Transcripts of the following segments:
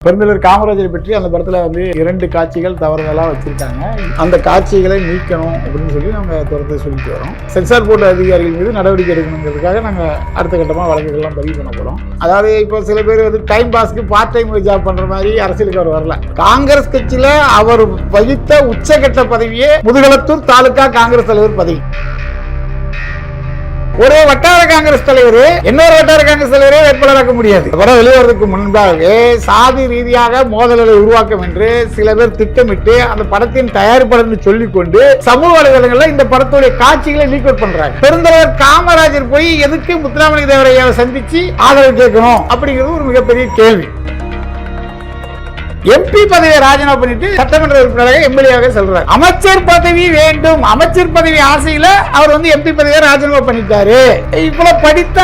பெருந்தலைவர் காமராஜரை பற்றி அந்த படத்தில் வந்து 2 காட்சிகள் தவறுதலாக வச்சுருக்காங்க. அந்த காட்சிகளை நீக்கணும் அப்படின்னு சொல்லி நாங்கள் தொடர்ந்து சொல்லிட்டு வரோம். சென்சார் போர்டு அதிகாரிகள் மீது நடவடிக்கை எடுக்கணுங்கிறதுக்காக நாங்கள் அடுத்த கட்டமாக வழக்குகள்லாம் பதிவு பண்ண போகிறோம். அதாவது இப்போ சில பேர் வந்து டைம் பாஸ்க்கு பார்ட் டைம் ஜாப் பண்ணுற மாதிரி அரசியலுக்கு அவர் வரல. காங்கிரஸ் கட்சியில் அவர் வகித்த உச்சகட்ட பதவியே முதுகளத்தூர் தாலுகா காங்கிரஸ் தலைவர் பதவி. ஒரு வட்டார காங்கிரஸ் தலைவர் இன்னொரு வட்டார காங்கிரஸ் தலைவரே வேட்பாளராக்க முடியாது. படம் வெளிவரதுக்கு முன்பாகவே சாதி ரீதியாக மோதல்களை உருவாக்கும் என்று சில பேர் திட்டமிட்டு அந்த படத்தின் தயாரிப்பாளர் சொல்லிக்கொண்டு சமூக வலைதளங்கள்ல இந்த படத்துடைய காட்சிகளை லீக் அவுட் பண்றாங்க. பெருந்தலைவர் காமராஜர் போய் எதுக்கு முத்துராமலிங்க தேவரையாவை சந்திச்சு ஆதரவு கேட்கணும் அப்படிங்கிறது ஒரு மிகப்பெரிய கேள்வி. எம்பி பதவியை ராஜினாமா பண்ணிட்டு சட்டமன்ற உறுப்பினராக எம்எல்ஏவாக செல்றாரு. அமைச்சர் பதவி வேண்டும், அமைச்சர் பதவி ஆசையில அவர் வந்து எம்பி பதவியை ராஜினாமா பண்ணிட்டாரு. இவ்வளவு படித்த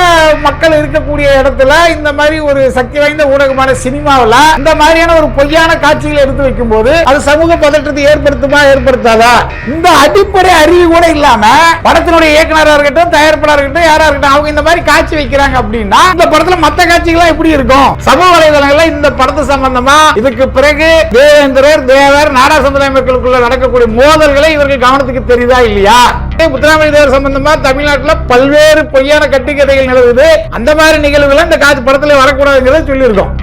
மக்கள் இருக்கக்கூடிய இடத்துல இந்த மாதிரி ஒரு சக்தி வாய்ந்த ஊடகமான சினிமாவில் இந்த மாதிரியான ஒரு பொய்யான காட்சிகளை எடுத்து வைக்கும் போது அது சமூக பதற்றத்தை ஏற்படுத்துமா ஏற்படுத்தாதா? இந்த அடிப்படை அறிவு கூட இல்லாம படத்தினுடைய இயக்குனராக இருக்கட்டும், தயாரிப்பாளராக இருக்கட்டும், யாரா இருக்கட்டும், அவங்க இந்த மாதிரி காட்சி வைக்கிறாங்க அப்படின்னா இந்த படத்துல மத்த காட்சிகள் எப்படி இருக்கும்? சமூக வலைதளங்கள்ல இந்த படத்து சம்பந்தமா இதுக்கு பிறகு தேவேந்திரர் தேவர் நாடார் சமுதாய மக்களுக்குள்ள நடக்கக்கூடிய மோதல்களை இவர்கள் கவனத்துக்கு தெரியுதா இல்லையா? முத்துராமலிங்க தேவர் சம்பந்தமா தமிழ்நாட்டில் பல்வேறு பொய்யான கட்டுக்கதைகள் நிலவுது. அந்த மாதிரி நிகழ்வுகள் இந்த படத்துல வரக்கூடாதுங்கிறத சொல்லியிருக்கோம்.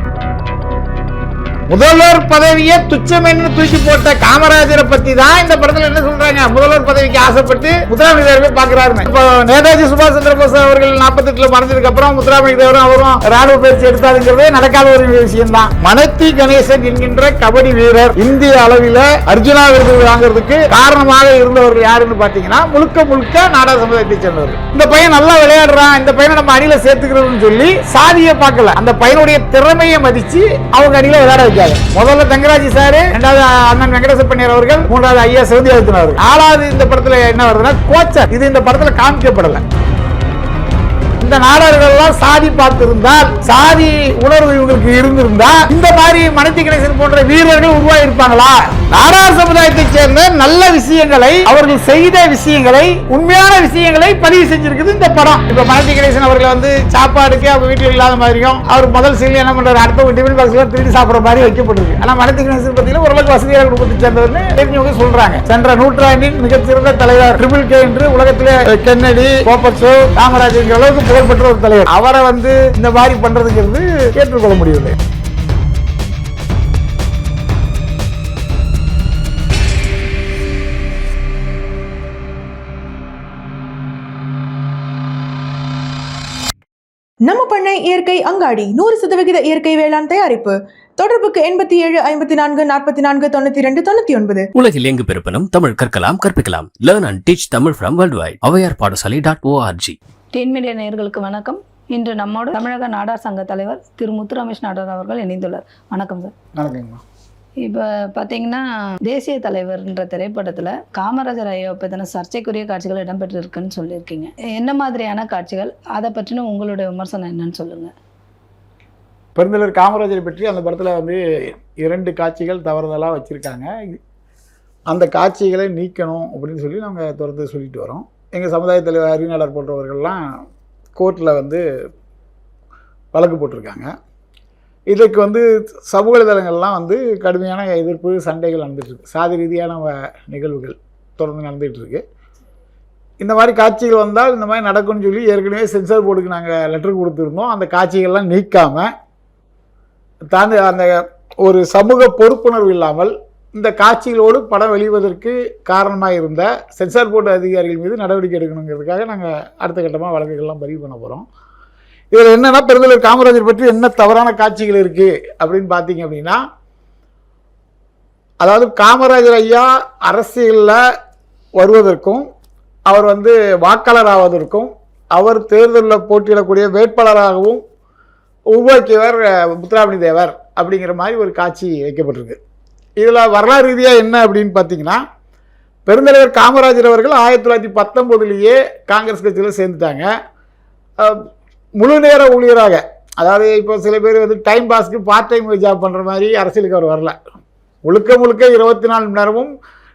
முதல்வர் பதவியை துச்சம் என்று தூக்கி போட்ட காமராஜரை பத்தி தான் இந்த படத்துல என்ன சொல்றாங்க? முதல்வர் பதவிக்கு ஆசைப்பட்டு முத்துராமலிங்க தேவர் பாக்குறாரு. இப்போ நேதாஜி சுபாஷ் சந்திர போஸ் அவர்கள் 48ல மறைஞ்சதுக்கு அப்புறம் முத்துராமலிங்க தேவரும் அவரும் ராணுவ பயிற்சி எடுத்தாருங்கிறதே நடக்காத ஒரு விஷயம் தான். மனத்தி கணேசன் என்கின்ற கபடி வீரர் இந்திய அளவில் அர்ஜுனா விருது வாங்குறதுக்கு காரணமாக இருந்தவர்கள் யாருன்னு பாத்தீங்கன்னா முழுக்க நாடார் சமுதாயத்தை சேர்ந்தவர். இந்த பையன் நல்லா விளையாடுறான், இந்த பையனை நம்ம அணியில சேர்த்துக்கிறோம்னு சொல்லி சாதியை பார்க்கல, அந்த பையனுடைய திறமையை மதிச்சு அவங்க அணியில விளையாட வைக்க. முதல்ல தங்கராஜ் சார், இரண்டாவது அண்ணன் வெங்கடேசப்பண்ணியர் அவர்கள், மூன்றாவது ஐயா சிவந்தியாதித்தன் அவர்கள், 4வது இந்த படத்துல என்ன வருதுன்னா கோச்சர். இது இந்த படத்துல காமிக்கப்படல. இந்த நாடர்கள் எல்லாம் சாதி பார்த்திருந்தால், சாதி உணர்வு இவங்களுக்கு இருந்திருந்தா இந்த மாதிரி மனத்தி கணேசன் போன்ற வீரர்கள் உருவாகி இருப்பாங்களா? நாடார் சமுதாயத்தை சேர்ந்த நல்ல விஷயங்களை, அவர்கள் செய்த விஷயங்களை, உண்மையான விஷயங்களை பதிவு செஞ்சிருக்குது இந்த படம். இப்ப மனத்தி கணேசன் அவர்களை வந்து சாப்பாடுக்கு அவங்க வீட்டில் இல்லாத மாதிரியும், அவர் முதல் சீல் என்ன பண்றாரு, அடுத்த டிஃபன் பாக்ஸ்ல திருடி சாப்பிடுற மாதிரி வைக்கப்பட்டிருக்கு. ஆனா மனத்தி கணேசன் பத்தியில ஓரளவுக்கு வசதியான குடும்பத்தை சேர்ந்தவர்னு தெரிஞ்சவங்க சொல்றாங்க. சென்ற நூற்றாண்டின் மிகச்சிறந்த தலைவர் ட்ரிபிள் கே என்று உலகத்திலே கென்னடி, போப்பர்சோ, காமராஜர் அளவுக்கு புகழ்பெற்ற ஒரு தலைவர். அவரை வந்து இந்த மாதிரி பண்றதுங்கிறது ஏற்றுக்கொள்ள முடியவில்லை. நம்ம பண்ணை இயற்கை அங்காடி 100% இயற்கை வேளாண் தயாரிப்பு. தொடர்புக்கு 87 54 44 92 99. உலகில் எங்கு பிறப்பினும் தமிழ் கற்கலாம், கற்பிக்கலாம். Learn and teach Tamil from worldwide. avayarpaadasali.org. Ten media நேயர்களுக்கு வணக்கம். இன்று நம்மோடு தமிழக நாடார் சங்க தலைவர் திரு முத்துராமேஷ் நாடார் அவர்கள் இணைந்துள்ளார். வணக்கம் சார். வணக்கங்கம்மா. இப்போ பார்த்தீங்கன்னா தேசிய தலைவர்ன்ற திரைப்படத்தில் காமராஜர் ஐயா பற்றின சர்ச்சைக்குரிய காட்சிகள் இடம்பெற்றிருக்குன்னு சொல்லியிருக்கீங்க. என்ன மாதிரியான காட்சிகள், அதை பற்றின உங்களுடைய விமர்சனம் என்னன்னு சொல்லுங்கள். பெருந்தலைவர் காமராஜரை பற்றி அந்த படத்தில் வந்து 2 காட்சிகள் தவறுதலாக வச்சுருக்காங்க. அந்த காட்சிகளை நீக்கணும் அப்படின்னு சொல்லி நாங்கள் தொடர்ந்து சொல்லிட்டு வரோம். எங்கள் சமுதாய தலைவர் அறிஞர் போன்றவர்கள்லாம் கோர்ட்டில் வந்து வழக்கு போட்டிருக்காங்க. இதுக்கு வந்து சமூக வலைதளங்கள்லாம் வந்து கடுமையான எதிர்ப்பு, சண்டைகள் நடந்துகிட்ருக்கு. சாதி ரீதியான நிகழ்வுகள் தொடர்ந்து நடந்துகிட்ருக்கு. இந்த மாதிரி காட்சிகள் வந்தால் இந்த மாதிரி நடக்கும்னு சொல்லி ஏற்கனவே சென்சார் போர்டுக்கு நாங்கள் லெட்டர் கொடுத்துருந்தோம். அந்த காட்சிகள்லாம் நீக்காமல் தாண்டி அந்த ஒரு சமூக பொறுப்புணர்வு இல்லாமல் இந்த காட்சிகளோடு படம் வெளிவதற்கு காரணமாக இருந்த சென்சார் போர்டு அதிகாரிகள் மீது நடவடிக்கை எடுக்கணுங்கிறதுக்காக நாங்கள் அடுத்த கட்டமாக வழக்குகள்லாம் பதிவு பண்ண போகிறோம். இதில் என்னென்னா, பெருந்தலைவர் காமராஜர் பற்றி என்ன தவறான காட்சிகள் இருக்குது அப்படின்னு பார்த்தீங்க அப்படின்னா, அதாவது காமராஜர் ஐயா அரசியலில் வருவதற்கும் அவர் வந்து வாக்காளர் ஆவதற்கும் அவர் தேர்தலில் போட்டியிடக்கூடிய வேட்பாளராகவும் உருவாக்கியவர் முத்துராமலிங்க தேவர் அப்படிங்கிற மாதிரி ஒரு காட்சி வைக்கப்பட்டிருக்கு. இதில் வரலாறு ரீதியாக என்ன அப்படின்னு பார்த்தீங்கன்னா, பெருந்தலைவர் காமராஜர் அவர்கள் 1919 காங்கிரஸ் கட்சியில் சேர்ந்துட்டாங்க. முழு நேர ஊழியராக, அதாவது இப்போ சில பேர் வந்து டைம் பாஸ்க்கு பார்ட் டைம் ஜாப் பண்ணுற மாதிரி அரசியலுக்கு அவர் வரல. முழுக்க 24 மணி நேரமும்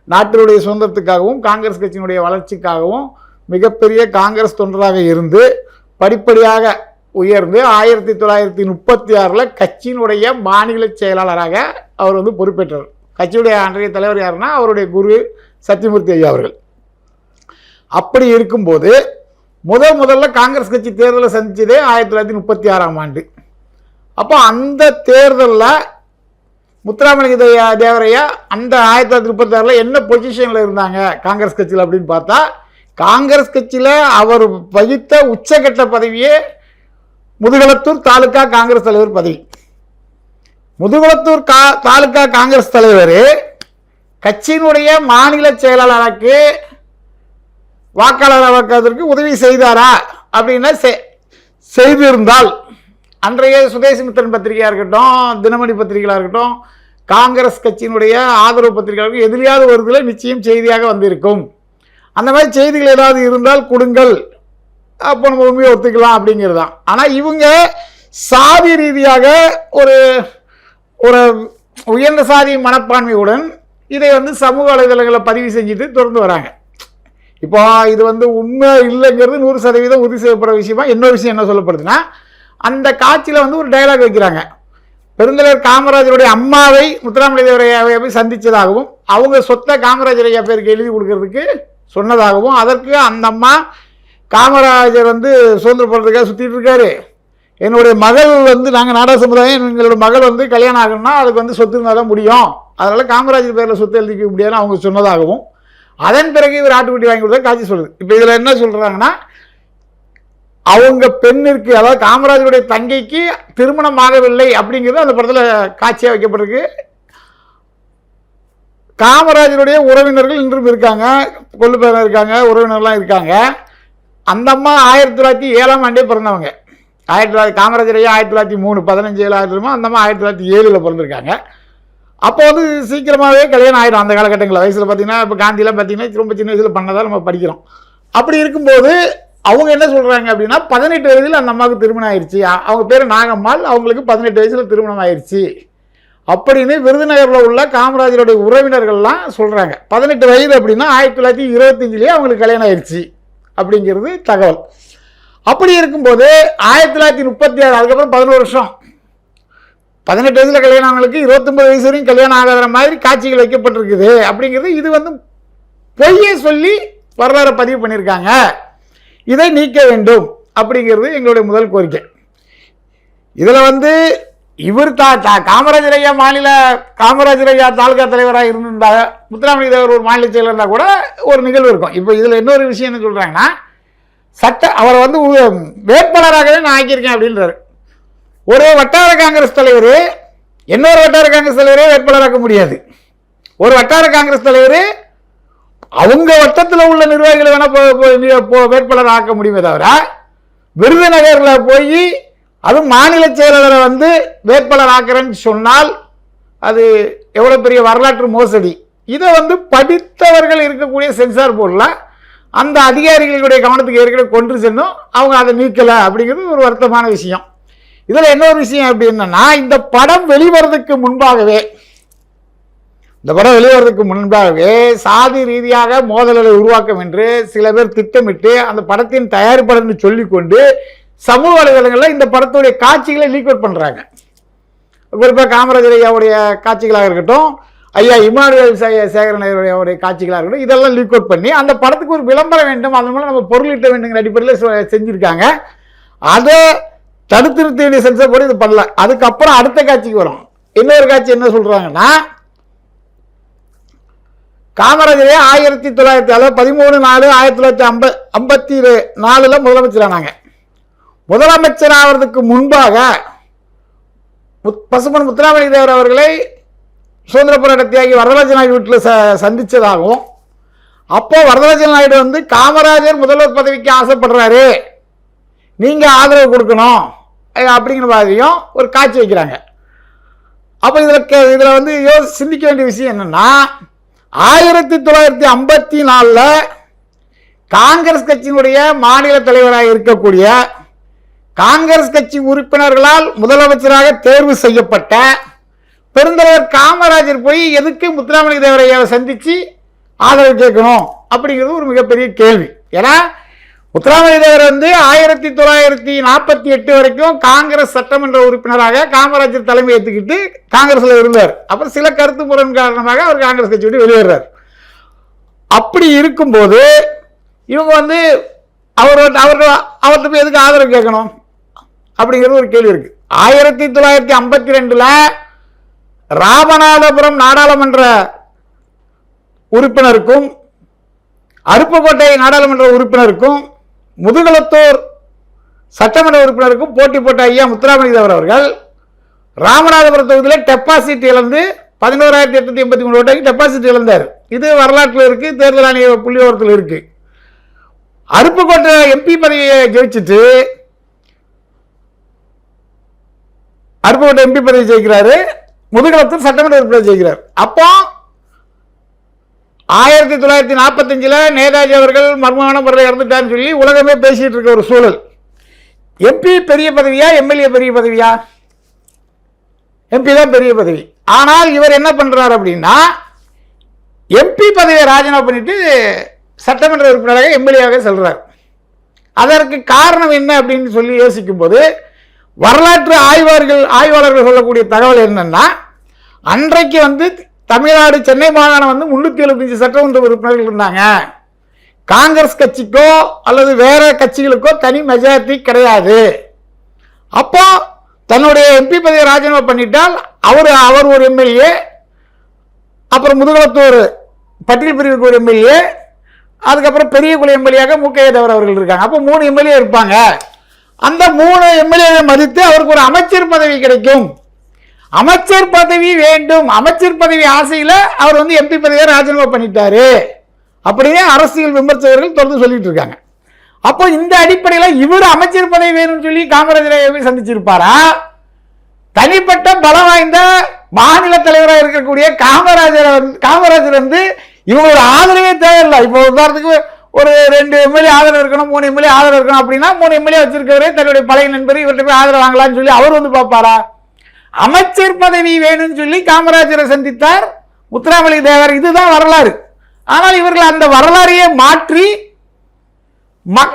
நாட்டினுடைய சுதந்திரத்துக்காகவும் காங்கிரஸ் கட்சியினுடைய வளர்ச்சிக்காகவும் மிகப்பெரிய காங்கிரஸ் தொண்டராக இருந்து படிப்படியாக உயர்ந்து 1936 கட்சியினுடைய மாநில செயலாளராக அவர் வந்து பொறுப்பேற்றார். கட்சியுடைய அன்றைய தலைவர் யாருன்னா அவருடைய குரு சத்தியமூர்த்தி ஐயா அவர்கள். அப்படி இருக்கும்போது முதல்ல காங்கிரஸ் கட்சி தேர்தலை சந்திச்சதே 1936 ஆண்டு. அப்போ அந்த தேர்தலில் முத்துராமலிங்க தேவரையா அந்த 1936 என்ன பொசிஷனில் இருந்தாங்க காங்கிரஸ் கட்சியில் அப்படின்னு பார்த்தா, காங்கிரஸ் கட்சியில் அவர் வகித்த உச்சகட்ட பதவியே முதுகுளத்தூர் தாலுகா காங்கிரஸ் தலைவர் பதவி. முதுகுளத்தூர் தாலுகா காங்கிரஸ் தலைவர் கட்சியினுடைய மாநில செயலாளருக்கு வாக்காளர் வாக்குவதற்கு உதவி செய்தாரா அப்படின்னா செய்திருந்தால் அன்றைய சுதேசிமித்திரன் பத்திரிகையாக இருக்கட்டும், தினமணி பத்திரிகையாக இருக்கட்டும், காங்கிரஸ் கட்சியினுடைய ஆதரவு பத்திரிகைகளுக்கு எதிரியாவது வருதுல நிச்சயம் செய்தியாக வந்திருக்கும். அந்த மாதிரி செய்திகள் ஏதாவது இருந்தால் கொடுங்கள், அப்போ நம்ம உண்மையை ஒத்துக்கலாம் அப்படிங்கிறது தான். ஆனால் இவங்க சாதி ரீதியாக ஒரு ஒரு உயர்ந்த சாதி மனப்பான்மையுடன் இதை வந்து சமூக வலைதளங்களில் பதிவு செஞ்சுட்டு தொடர்ந்து வராங்க. இப்போ இது வந்து உண்மை இல்லைங்கிறது 100% உறுதி செய்யப்படுற விஷயமா. இன்னொரு விஷயம் என்ன சொல்லப்படுதுன்னா, அந்த காட்சியில் வந்து ஒரு டயலாக் வைக்கிறாங்க. பெருந்தலைவர் காமராஜருடைய அம்மாவை முத்துராமலிங்க தேவரையாவை போய் சந்தித்ததாகவும் அவங்க சொத்தை காமராஜர் ஐயா பேருக்கு எழுதி கொடுக்கறதுக்கு சொன்னதாகவும், அதற்கு அந்த அம்மா காமராஜர் வந்து சுதந்திர போகிறதுக்காக சுற்றிட்டு இருக்காரு, என்னுடைய மகள் வந்து நாங்கள் நாடக சமுதாயம் எங்களோட மகள் வந்து கல்யாணம் ஆகணும்னா அதுக்கு வந்து சொத்து இருந்தால் தான் முடியும், அதனால் காமராஜர் பேரில் சொத்து எழுதிக்க முடியாதுன்னு அவங்க சொன்னதாகவும், அதன் பிறகு இவர் ஆட்டுக்குட்டி வாங்கி கொடுத்தா காட்சி சொல்லுது. இப்போ இதில் என்ன சொல்கிறாங்கன்னா, அவங்க பெண்ணிற்கு, அதாவது காமராஜருடைய தங்கைக்கு திருமணம் ஆகவில்லை அப்படிங்கிறது அந்த படத்தில் காட்சியாக வைக்கப்பட்டிருக்கு. காமராஜருடைய உறவினர்கள் இன்றும் இருக்காங்க, கொள்ளு பேரன் இருக்காங்க, உறவினர்லாம் இருக்காங்க. அந்த அம்மா 1907 பிறந்தவங்க. காமராஜர் ஐயா 1903 15/7 அந்த அம்மா 1907 பிறந்திருக்காங்க. அப்போ வந்து சீக்கிரமாகவே கல்யாணம் ஆயிடும் அந்த காலகட்டங்களில். வயசில் பார்த்தீங்கன்னா இப்போ காந்திலாம் பார்த்தீங்கன்னா ரொம்ப சின்ன வயசில் பண்ணதாக நம்ம படிக்கிறோம். அப்படி இருக்கும்போது அவங்க என்ன சொல்கிறாங்க அப்படின்னா, 18 வயதில் அந்த அம்மாவுக்கு திருமணம் ஆயிடுச்சு. அவங்க பேர் நாகம்மாள், அவங்களுக்கு 18 வயசில் திருமணம் ஆயிடுச்சு அப்படின்னு விருதுநகரில் உள்ள காமராஜருடைய உறவினர்கள்லாம் சொல்கிறாங்க. 18 வயது அப்படின்னா 1925 அவங்களுக்கு கல்யாணம் ஆயிடுச்சு அப்படிங்கிறது தகவல். அப்படி இருக்கும்போது 1936 அதுக்கப்புறம் 11 வருஷம், 18 வயசில் கல்யாணம் ஆனவங்களுக்கு 29 வயசு வரைக்கும் கல்யாணம் ஆகாத மாதிரி காட்சிகள் வைக்கப்பட்டிருக்குது அப்படிங்கிறது இது வந்து பொய்யை சொல்லி வரலாறு பதிவு பண்ணியிருக்காங்க. இதை நீக்க வேண்டும் அப்படிங்கிறது எங்களுடைய முதல் கோரிக்கை. இதில் வந்து இவர் காமராஜர் ஐயா காமராஜர் ஐயா தாலுகா தலைவராக இருந்திருந்தா, முத்துராமலிங்க தேவர் ஒரு மாநில செயலர் இருந்தால் கூட ஒரு நிகழ்வு இருக்கும். இப்போ இதில் இன்னொரு விஷயம் என்ன சொல்கிறாங்கன்னா, அவரை வந்து வேட்பாளராகவே நான் ஆக்கியிருக்கேன் அப்படின்றாரு. ஒரு வட்டார காங்கிரஸ் தலைவர் இன்னொரு வட்டார காங்கிரஸ் தலைவரே வேட்பாளராக்க முடியாது. ஒரு வட்டார காங்கிரஸ் தலைவர் அவங்க வட்டத்தில் உள்ள நிர்வாகிகளை வேணால் வேட்பாளர் ஆக்க முடியுமே தவிர, விருதுநகரில் போய் அதுவும் மாநில செயலாளரை வந்து வேட்பாளர் ஆக்கிறேன்னு சொன்னால் அது எவ்வளோ பெரிய வரலாற்று மோசடி. இதை வந்து படித்தவர்கள் இருக்கக்கூடிய சென்சார் போர்டில் அந்த அதிகாரிகளுடைய கவனத்துக்கு ஏற்கனவே கொண்டு சென்றும் அவங்க அதை நீக்கலை அப்படிங்கிறது ஒரு வருத்தமான விஷயம். இதில் இன்னொரு விஷயம் அப்படி என்னன்னா, இந்த படம் வெளிவரதுக்கு முன்பாகவே சாதி ரீதியாக மோதல்களை உருவாக்கும் என்று சில பேர் திட்டமிட்டு அந்த படத்தின் தயாரிப்பாளர்னு சொல்லிக்கொண்டு சமூக வலைதளங்களில் இந்த படத்துடைய காட்சிகளை லீக் அவுட் பண்ணுறாங்க. குறிப்பாக காமராஜர் ஐயாவுடைய காட்சிகளாக இருக்கட்டும், ஐயா இமானுவேல் சேகரன் ஐயாவுடைய காட்சிகளாக இருக்கட்டும், இதெல்லாம் லீக் அவுட் பண்ணி அந்த படத்துக்கு ஒரு விளம்பரம் வேண்டும், அதன் மூலம் நம்ம பொருளீட்ட வேண்டுங்கிற அடிப்படையில் செஞ்சுருக்காங்க. அதை தடுத்து நிறுத்த வேண்டிய சென்சார் போர்டு இது பண்ணல. அதுக்கப்புறம் அடுத்த காட்சிக்கு வரும். இன்னொரு காட்சி என்ன சொல்கிறாங்கன்னா, காமராஜரே 13/4/1954 முதலமைச்சரானாங்க. முதலமைச்சர் ஆவதற்கு முன்பாக பசுமன் முத்துராமலிங்க தேவர் அவர்களை சுதந்திர போராட்ட தியாகி வரதராஜ நாயுடு வீட்டில் சந்தித்ததாகவும், அப்போ வரதராஜ நாயுடு வந்து காமராஜர் முதல்வர் பதவிக்கு ஆசைப்படுறாரு, நீங்கள் ஆதரவு கொடுக்கணும் அப்படிங்கிற மாதிரியும் ஒரு காட்சி வைக்கிறாங்க. அப்போ இதில் வந்து சிந்திக்க வேண்டிய விஷயம் என்னென்னா, 1954 காங்கிரஸ் கட்சியினுடைய மாநில தலைவராக இருக்கக்கூடிய காங்கிரஸ் கட்சி உறுப்பினர்களால் முதலமைச்சராக தேர்வு செய்யப்பட்ட பெருந்தலைவர் காமராஜர் போய் எதுக்கு முத்துராமலிங்க தேவரையாவை சந்தித்து ஆதரவு கேட்கணும் அப்படிங்கிறது ஒரு மிகப்பெரிய கேள்வி. ஏன்னா முத்துராமலிங்க தேவர் வந்து 1948 வரைக்கும் காங்கிரஸ் சட்டமன்ற உறுப்பினராக காமராஜர் தலைமை ஏற்றுக்கிட்டு காங்கிரஸ்ல இருந்தார். அப்புறம் சில கருத்து முரண் காரணமாக அவர் காங்கிரஸ் கட்சி விட்டு வெளியேறார். அப்படி இருக்கும்போது இவங்க வந்து அவர்கிட்ட போய் எதுக்கு ஆதரவு கேட்கணும் அப்படிங்கிறது ஒரு கேள்வி இருக்கு. 1952 ராமநாதபுரம் நாடாளுமன்ற உறுப்பினருக்கும் அருப்புக்கோட்டை நாடாளுமன்ற உறுப்பினருக்கும் முதுகுளத்தூர் சட்டமன்ற உறுப்பினருக்கும் போட்டி போட்ட ஐயா முத்துராமலிங்க தேவர் அவர்கள் ராமநாதபுரம் தொகுதியில் டெபாசிட் இழந்து 11,883 ஓட்டுக்கு டெபாசிட் இழந்தார். இது வரலாற்றில் இருக்கு, தேர்தல் ஆணைய புள்ளிவிவரத்தில் இருக்கு. அருப்புக்கோட்டை எம்பி பதவியை ஜெயிச்சுட்டு அருப்புக்கோட்டை எம்பி பதவி ஜெயிக்கிறாரு, முதுகுளத்தூர் சட்டமன்ற உறுப்பினர் ஜெயிக்கிறார். அப்போ 1945 நேதாஜி அவர்கள் மர்மமான முறையில் இறந்துட்டான்னு சொல்லி உலகமே பேசிட்டு இருக்க ஒரு சூழல். எம்பி பெரிய பதவியா, எம்எல்ஏ பெரிய பதவியா? எம்பி தான் பெரிய பதவி. ஆனால் இவர் என்ன பண்றாரு அப்படின்னா, எம்பி பதவியை ராஜினாமா பண்ணிட்டு சட்டமன்ற உறுப்பினராக எம்எல்ஏவாக செல்றார். அதற்கு காரணம் என்ன அப்படின்னு சொல்லி யோசிக்கும் போது வரலாற்று ஆய்வாளர்கள் சொல்லக்கூடிய தகவல் என்னன்னா, அன்றைக்கு வந்து தமிழ்நாடு சென்னை மாகாணம் வந்து 375 சட்டமன்ற உறுப்பினர்கள் இருந்தாங்க. காங்கிரஸ் கட்சிக்கோ அல்லது வேற கட்சிகளுக்கோ தனி மெஜாரிட்டி கிடையாது. அப்போ தன்னுடைய எம்பி பதவியை ராஜினாமா பண்ணிட்டால் அவர் ஒரு எம்எல்ஏ, அப்புறம் முதுகுளத்தூர் பட்டியல் பிரிவுக்கு ஒரு எம்எல்ஏ, அதுக்கப்புறம் பெரிய குழு எம்எல்ஏயாக முக தேவர் அவர்கள் இருக்காங்க. அப்போ 3 எம்எல்ஏ இருப்பாங்க. அந்த 3 எம்எல்ஏ மதித்து அவருக்கு ஒரு அமைச்சர் பதவி கிடைக்கும். அமைச்சர் பதவி வேண்டும், அமைச்சர் பதவி ஆசையில் அவர் வந்து எம்பி பதவியை ராஜினாமா பண்ணிட்டாரு அப்படின்னு அரசியல் விமர்சகர்கள் தொடர்ந்து சொல்லிட்டு இருக்காங்க. அப்போ இந்த அடிப்படையில் இவர் அமைச்சர் பதவி வேணும்னு சொல்லி காமராஜரை சந்திச்சிருப்பாரா? தனிப்பட்ட பலம் வாய்ந்த மாநில தலைவராக இருக்கக்கூடிய காமராஜர் வந்து இவங்களோட ஆதரவே தேவையில்லை. இப்போ உதாரணத்துக்கு ஒரு 2 எம்எல்ஏ ஆதரவு இருக்கணும், 3 எம்எல்ஏ ஆதரவு இருக்கணும் அப்படின்னா 3 எம்எல்ஏ வச்சிருக்கவரே தன்னுடைய பழைய நண்பர் இவர்கிட்ட போய் ஆதரவு வாங்கலாம்னு சொல்லி அவர் வந்து பார்ப்பாரா? அமைச்சர் பதவி வேணும்னு சொல்லி காமராஜரை சந்தித்தார் முத்துராமலிங்க தேவர். இதுதான் வரலாறு. ஆனால் இவர்கள் அந்த வரலாறையே மாற்றி,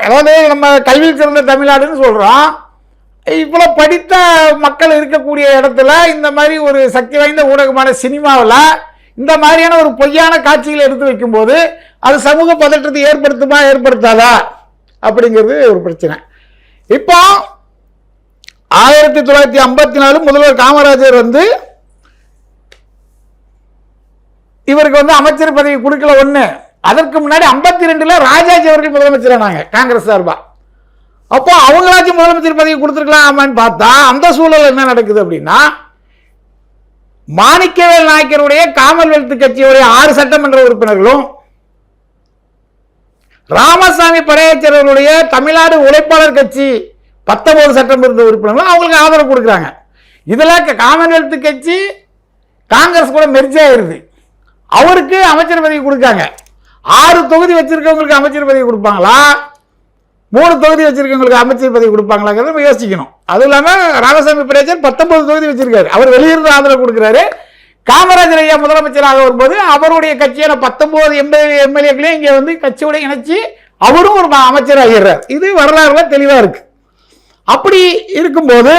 அதாவது நம்ம கல்வியில் சிறந்த தமிழ்நாடுன்னு சொல்றோம், இவ்வளவு படித்த மக்கள் இருக்கக்கூடிய இடத்துல இந்த மாதிரி ஒரு சக்தி வாய்ந்த ஊடகமான சினிமாவில் இந்த மாதிரியான ஒரு பொய்யான காட்சிகளை எடுத்து வைக்கும்போது அது சமூக பதற்றத்தை ஏற்படுத்தாதா அப்படிங்கிறது ஒரு பிரச்சனை. இப்போ 1954 முதல்வர் காமராஜர் வந்து இவருக்கு வந்து அமைச்சர் பதவி கொடுக்கல ஒண்ணு. அதற்கு முன்னாடி 52 ராஜாஜி அவர்கள் முதலமைச்சர் ஆனாங்க காங்கிரஸ் சார்பா. அப்போ அவங்களாச்சும் முதலமைச்சர் பதவி கொடுத்துருக்கலாமான்னு பார்த்தா அந்த சூழல் என்ன நடக்குது அப்படின்னா, மாணிக்கவேல் நாயக்கருடைய காமன்வெல்த் கட்சியுடைய 6 சட்டமன்ற உறுப்பினர்களும் ராமசாமி படையாச்சர்களுடைய தமிழ்நாடு உழைப்பாளர் கட்சி 19 சட்டமன்ற உறுப்பினர்களும் அவங்களுக்கு ஆதரவு கொடுக்குறாங்க. இதுல காமன்வெல்த் கட்சி காங்கிரஸ் கூட மெர்ஜ் ஆயிருது. அவருக்கு அமைச்சர் பதவி கொடுக்காங்க. 6 தொகுதி வச்சிருக்கவங்களுக்கு அமைச்சர் பதவி கொடுப்பாங்களா, 3 தொகுதி வச்சிருக்கவங்களுக்கு அமைச்சர் பதவி கொடுப்பாங்களாங்கிறத யோசிக்கணும். அது இல்லாம ராமசாமி படையாச்சர் 19 தொகுதி வச்சிருக்காரு. அவர் வெளியிருந்து ஆதரவு கொடுக்கிறாரு. காமராஜர் ஐயா முதலமைச்சராக வரும்போது அவருடைய கட்சியான 19 எம்எல்ஏக்களையும் இங்க வந்து கட்சியோட இணைச்சு அவரும் ஒரு அமைச்சர் ஆகிறார். இது வரலாறுல தெளிவா இருக்கு. அப்படி இருக்கும்போது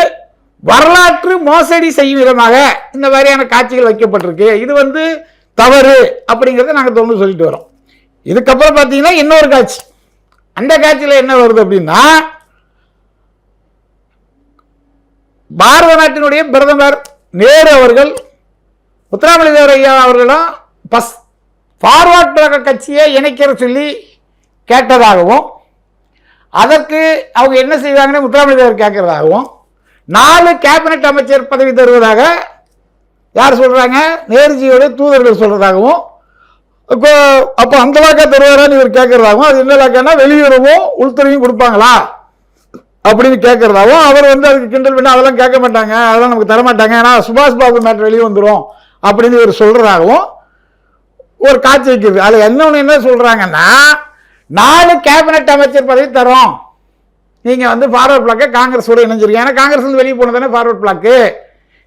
வரலாற்று மோசடி செய்யும் விதமாக இந்த மாதிரியான காட்சிகள் வைக்கப்பட்டிருக்கு. இது வந்து தவறு அப்படிங்கிறத நாங்கள் தொடர்ந்து சொல்லிட்டு வரோம். இதுக்கப்புறம் பார்த்தீங்கன்னா இன்னொரு காட்சி, அந்த காட்சியில் என்ன வருது அப்படின்னா, பாரத நாட்டினுடைய பிரதமர் நேரு அவர்கள் முத்துராமலிங்க தேவர் ஐயா அவர்களும் ஃபார்வர்ட் பிளாக் கட்சியை இணைக்கிற சொல்லி கேட்டதாகவும், அதற்கு அவங்க என்ன செய்வாங்கன்னு முத்துராமலிங்க தேவர் கேட்கறதாகவும், 4 கேபினட் அமைச்சர் பதவி தருவதாக யார் சொல்றாங்க, நேருஜியோட தூதர்கள் சொல்றதாகவும், அப்போ அந்த லாக்கா தருவாரான்னு இவர் கேட்கறதாகவும், அது என்ன லாக்கானா வெளியுறவும் உள்துறையும் கொடுப்பாங்களா அப்படின்னு கேட்கறதாகவும், அவர் வந்து அதுக்கு கிண்டல் பண்ணி அதெல்லாம் கேட்க மாட்டாங்க, அதெல்லாம் நமக்கு தரமாட்டாங்க, ஏன்னா சுபாஷ் பாபு மேட்டர் வெளியே வந்துடும் அப்படின்னு இவர் சொல்றதாகவும் ஒரு காட்சி வைக்கிறது. அது என்ன சொல்றாங்கன்னா, 4 கேபினட் அமைச்சர் பதவி தரோம், நீங்க வந்து ஃபார்வர்ட் பிளாக்கை காங்கிரஸோட இணைஞ்சிருக்கீங்க, ஏன்னா காங்கிரஸ் வெளியே போனது தானே ஃபார்வர்ட் பிளாக்கு,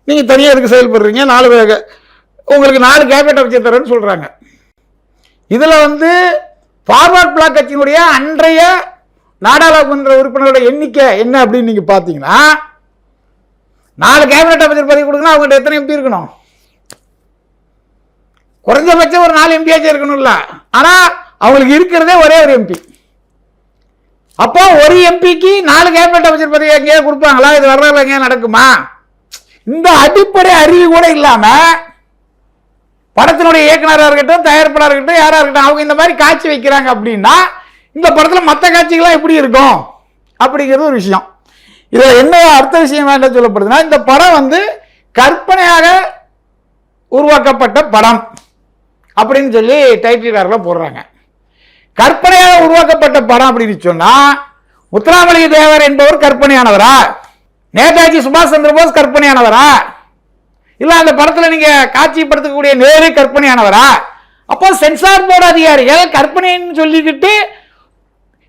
நீங்க தனியாக எதுக்கு செயல்படுறீங்க, 4 உங்களுக்கு 4 கேபினட் அமைச்சர் தரேன்னு சொல்றாங்க. இதுல வந்து ஃபார்வர்ட் பிளாக் கட்சியினுடைய அன்றைய நாடாளுமன்ற உறுப்பினரோட எண்ணிக்கை என்ன அப்படின்னு நீங்க பாத்தீங்கன்னா 4 கேபினட் அமைச்சர் பதவி கொடுக்கணும். அவங்ககிட்ட எத்தனை எம்பி இருக்கணும்? குறைஞ்சபட்சம் ஒரு 4 எம்பியாச்சும் இருக்கணும்ல. ஆனா அவங்களுக்கு இருக்கிறதே ஒரே ஒரு எம்பி. அப்போ ஒரு எம்பிக்கு 4 கேபினட் அமைச்சர் பதவி எங்கேயா கொடுப்பாங்களா? இது வரலாறு எங்கேயா நடக்குமா? இந்த அடிப்படை அறிவு கூட இல்லாம படத்தினுடைய இயக்குனராக இருக்கட்டும், தயாரிப்பாளராக இருக்கட்டும், யாரா இருக்கட்டும், அவங்க இந்த மாதிரி காட்சி வைக்கிறாங்க அப்படின்னா இந்த படத்துல மற்ற காட்சிகள்லாம் எப்படி இருக்கும் அப்படிங்கிறது ஒரு விஷயம். இதுல என்ன அர்த்த விஷயம் என்ன சொல்லப்படுதுன்னா, இந்த படம் வந்து கற்பனையாக உருவாக்கப்பட்ட படம் அப்படின்னு சொல்லி டைட்டில் கார்ல போடுறாங்க. கற்பனையாக உருவாக்கப்பட்ட படம் அப்படின்னு சொன்னா முத்துராமலிங்க தேவர் என்பவர் கற்பனையானவரா? நேதாஜி சுபாஷ் சந்திர போஸ் கற்பனையானவரா? இல்ல அந்த படத்துல நீங்க காட்சிப்படுத்தக்கூடிய நேரு கற்பனையானவரா? அப்போ சென்சார் போர்டு அதிகாரிகள் கற்பனைன்னு சொல்லிக்கிட்டு